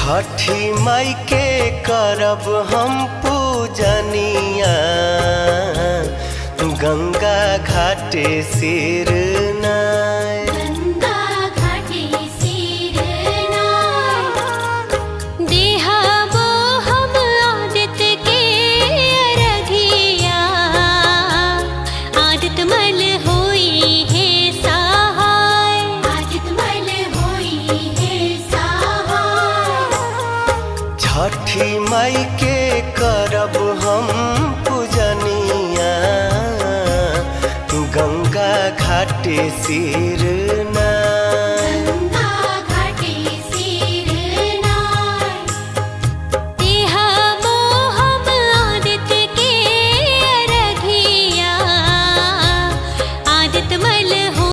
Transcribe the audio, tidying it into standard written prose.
छठी माई के करब हम पूजनिया, गंगा घाटे सिर नाय। गंगा घाटे सिर नाय। देहबो हम आदित्य के अरघिया, आदित्य मल होई है सहाय। आदित्य मल होई है सहाय। छठी माई के करब हम पूजनिया, गंगा घाटे सिर